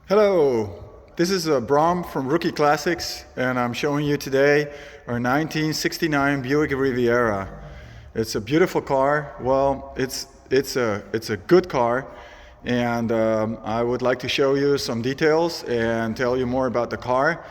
Hello, this is Bram from Rookie Classics, and I'm showing you today our 1969 Buick Riviera. It's a beautiful car. Well, it's a good car, and I would like to show you some details and tell you more about the car.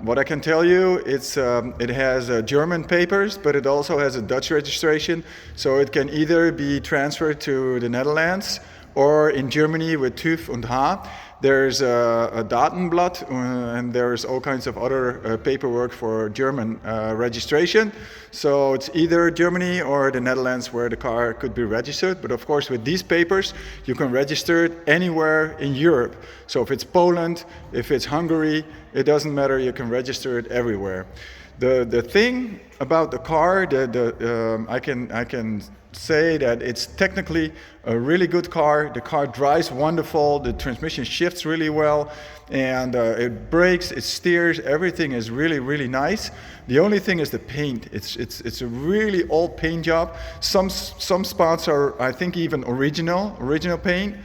What I can tell you, it has German papers, but it also has a Dutch registration, so it can either be transferred to the Netherlands or in Germany with TÜV und H. There's a Datenblatt, and there's all kinds of other paperwork for German registration. So it's either Germany or the Netherlands where the car could be registered. But of course, with these papers, you can register it anywhere in Europe. So if it's Poland, if it's Hungary, it doesn't matter. You can register it everywhere. The thing about the car, I can say that it's technically a really good car. The car drives wonderful, the transmission shifts really well, and it brakes, it steers, everything is really nice. The only thing is the paint. It's a really old paint job. Some spots are, I think, even original paint,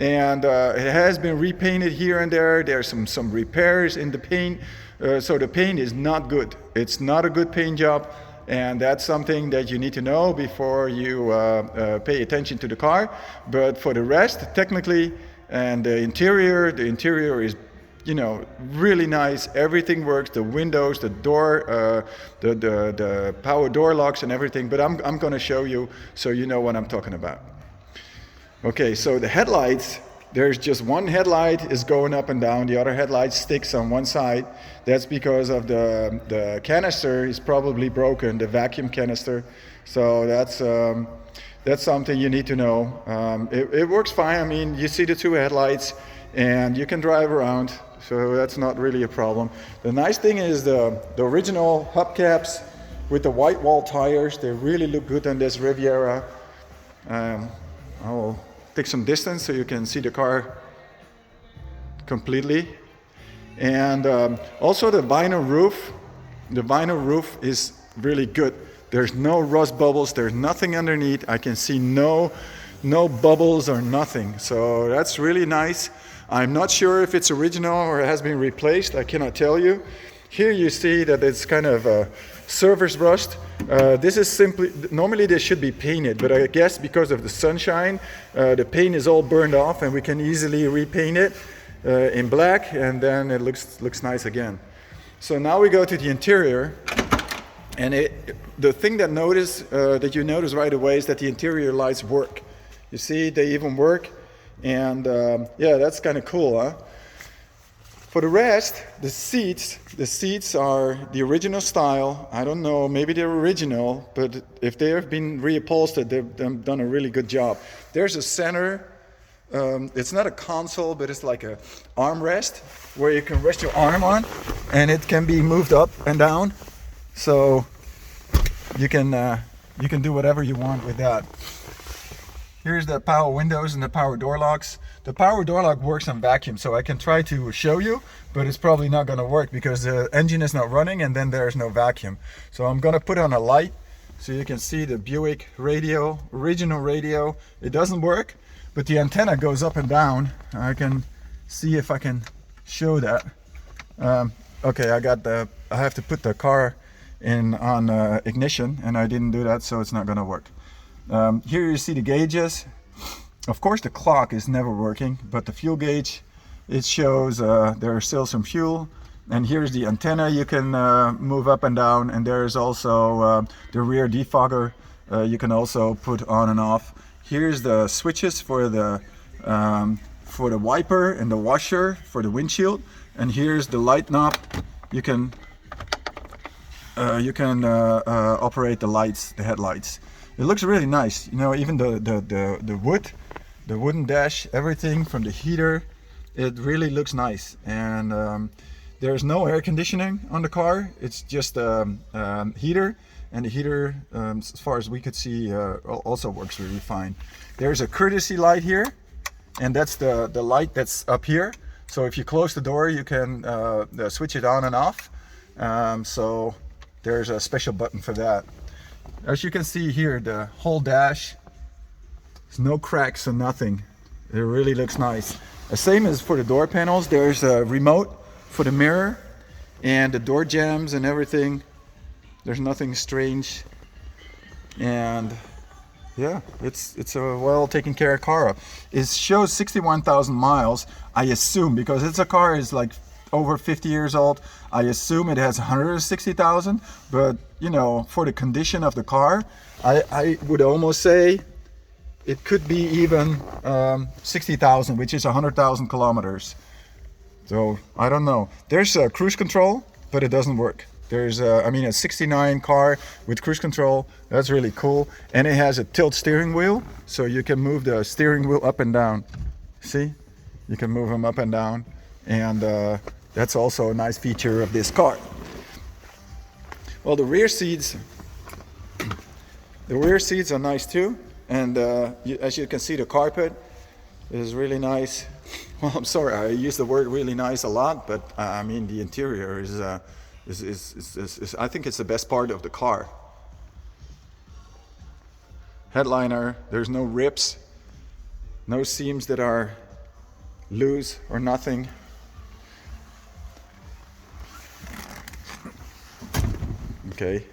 and it has been repainted here and there. There's some repairs in the paint, so the paint is not good. It's not a good paint job. And that's something that you need to know before you pay attention to the car. But for the rest, technically, and the interior is, really nice. Everything works. The windows, the door, the power door locks, and everything. But I'm going to show you so you know what I'm talking about. Okay, so the headlights. There's just one headlight is going up and down. The other headlight sticks on one side. That's because of the canister is probably broken, the vacuum canister. So that's something you need to know. It works fine. I mean, you see the two headlights, and you can drive around. So that's not really a problem. The nice thing is the original hubcaps with the white wall tires. They really look good on this Riviera. I'll take some distance so you can see the car completely. And also the vinyl roof is really good. There's no rust bubbles, there's nothing underneath. I can see no bubbles or nothing, so that's really nice. I'm not sure if it's original or it has been replaced. I cannot tell you. Here you see that it's kind of surface rust. This is simply, normally they should be painted, but I guess because of the sunshine, the paint is all burned off, and we can easily repaint it in black, and then it looks nice again. So now we go to the interior, and the thing that you notice right away is that the interior lights work. You see, they even work, and yeah, that's kind of cool, huh? For the rest, the seats are the original style. I don't know, maybe they're original, but if they have been reupholstered, they've done a really good job. There's a center, it's not a console, but it's like a armrest where you can rest your arm on, and it can be moved up and down. So you can do whatever you want with that. Here's the power windows and the power door locks. The power door lock works on vacuum, so I can try to show you, but it's probably not going to work because the engine is not running and then there's no vacuum. So I'm going to put on a light so you can see the Buick radio, original radio. It doesn't work, but the antenna goes up and down. I can see if I can show that. Okay, I have to put the car on ignition, and I didn't do that, so it's not going to work. Here you see the gauges. Of course the clock is never working, but the fuel gauge, it shows there's still some fuel. And here's the antenna you can move up and down, and there's also the rear defogger you can also put on and off. Here's the switches for the wiper and the washer for the windshield, and here's the light knob. You can operate the lights, the headlights. It looks really nice, even the wooden dash, everything from the heater, it really looks nice. And there's no air conditioning on the car. It's just heater, and the heater, as far as we could see, also works really fine. There's a courtesy light here, and that's the light that's up here. So if you close the door, you can switch it on and off. So there's a special button for that. As you can see here, the whole dash, there's no cracks or nothing. It really looks nice. The same as for the door panels. There's a remote for the mirror and the door jambs and everything. There's nothing strange. And yeah, it's a well taken care of car. It shows 61,000 miles, I assume, because it's a car is like over 50 years old. I assume it has 160,000, but you know, for the condition of the car, I would almost say it could be even 60,000, which is 100,000 kilometers. So I don't know. There's a cruise control, but it doesn't work. There's a 69 car with cruise control. That's really cool. And it has a tilt steering wheel, so you can move the steering wheel up and down. See? You can move them up and down. And that's also a nice feature of this car. Well, the rear seats are nice too. And as you can see, the carpet is really nice. Well, I'm sorry, I use the word really nice a lot, but I mean the interior is I think it's the best part of the car. Headliner, there's no rips, no seams that are loose or nothing. Okay.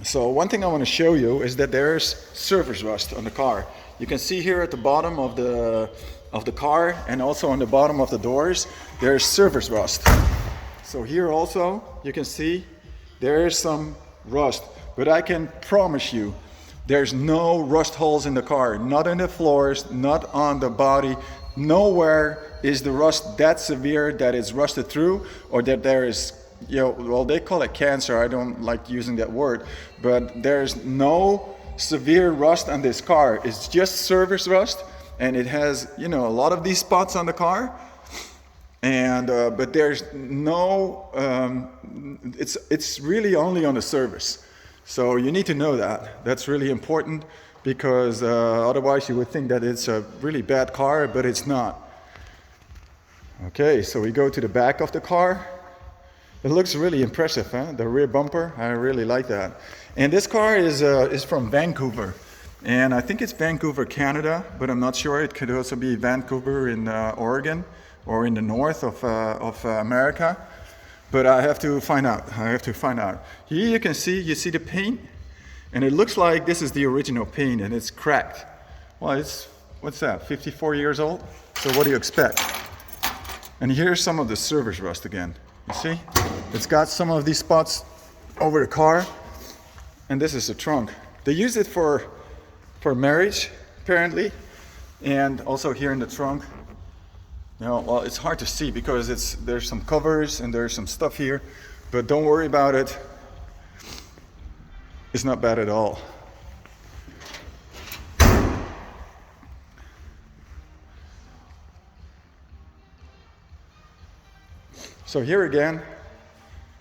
So one thing I want to show you is that there's surface rust on the car. You can see here at the bottom of the car and also on the bottom of the doors, there's surface rust. So here also you can see there's some rust, but I can promise you there's no rust holes in the car, not in the floors, not on the body. Nowhere is the rust that severe that it's rusted through, or that there is, you know, well, they call it cancer. I don't like using that word, but there's no severe rust on this car. It's just surface rust, and it has, you know, a lot of these spots on the car. And but there's no, it's really only on the surface. So you need to know that. That's really important, because otherwise you would think that it's a really bad car, but it's not. Okay, so we go to the back of the car. It looks really impressive, huh? The rear bumper, I really like that. And this car is from Vancouver. And I think it's Vancouver, Canada, but I'm not sure. It could also be Vancouver in Oregon, or in the north of America. But I have to find out. Here you can see, the paint, and it looks like this is the original paint, and it's cracked. Well, it's, what's that, 54 years old? So what do you expect? And here's some of the surface rust again. You see? It's got some of these spots over the car, and this is the trunk. They use it for marriage, apparently, and also here in the trunk. Now, well, it's hard to see because there's some covers and there's some stuff here, but don't worry about it. It's not bad at all. So here again,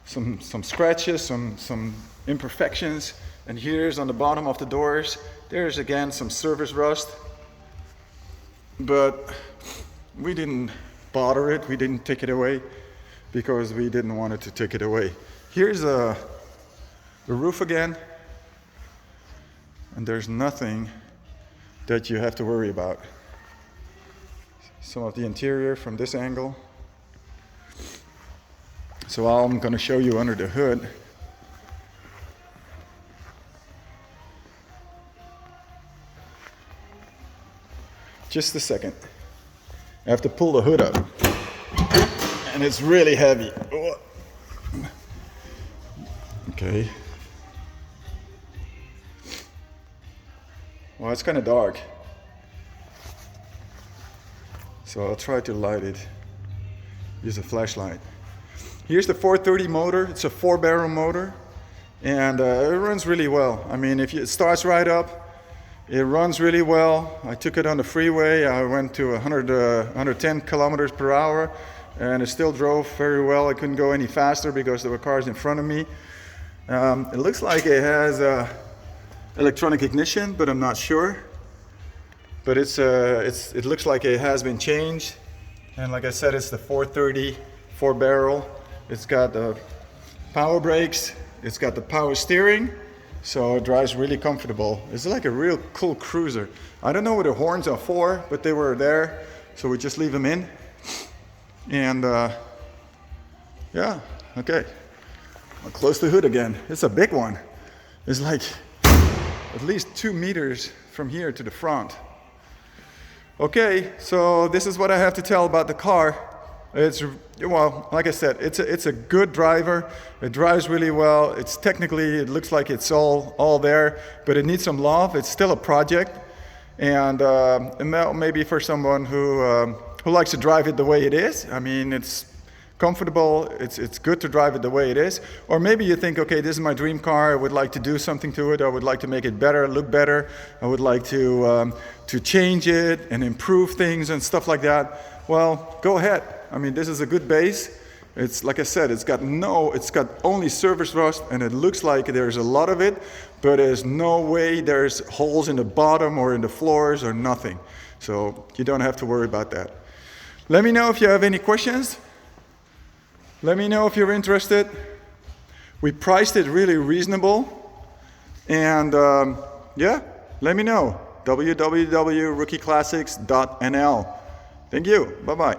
some scratches, some imperfections, and here's on the bottom of the doors. There's again some surface rust, but we didn't bother it. We didn't take it away because we didn't want it to take it away. Here's the roof again, and there's nothing that you have to worry about. Some of the interior from this angle. So I'm going to show you under the hood. Just a second. I have to pull the hood up, and it's really heavy. Okay. Well, it's kind of dark, so I'll try to light it. Use a flashlight. Here's the 430 motor. It's a 4-barrel motor, and it runs really well. I mean, it starts right up. It runs really well. I took it on the freeway. I went to 110 kilometers per hour, and it still drove very well. I couldn't go any faster because there were cars in front of me. It looks like it has electronic ignition, but I'm not sure. But it looks like it has been changed. And like I said, it's the 430 4-barrel. It's got the power brakes. It's got the power steering. So it drives really comfortable. It's like a real cool cruiser. I don't know what the horns are for, but they were there, so we just leave them in. And yeah, okay. I'll close the hood again. It's a big one. It's like at least 2 meters from here to the front. Okay, so this is what I have to tell about the car. It's, well, like I said, it's a good driver. It drives really well. It's technically, it looks like it's all there, but it needs some love. It's still a project, and maybe for someone who likes to drive it the way it is. I mean, it's comfortable. It's good to drive it the way it is. Or maybe you think, okay, this is my dream car. I would like to do something to it. I would like to make it better, look better. I would like to change it and improve things and stuff like that. Well, go ahead. I mean, this is a good base. It's like I said, it's got only surface rust, and it looks like there's a lot of it, but there's no way there's holes in the bottom or in the floors or nothing. So you don't have to worry about that. Let me know if you have any questions. Let me know if you're interested. We priced it really reasonable, and yeah, let me know. www.rookieclassics.nl. Thank you. Bye-bye.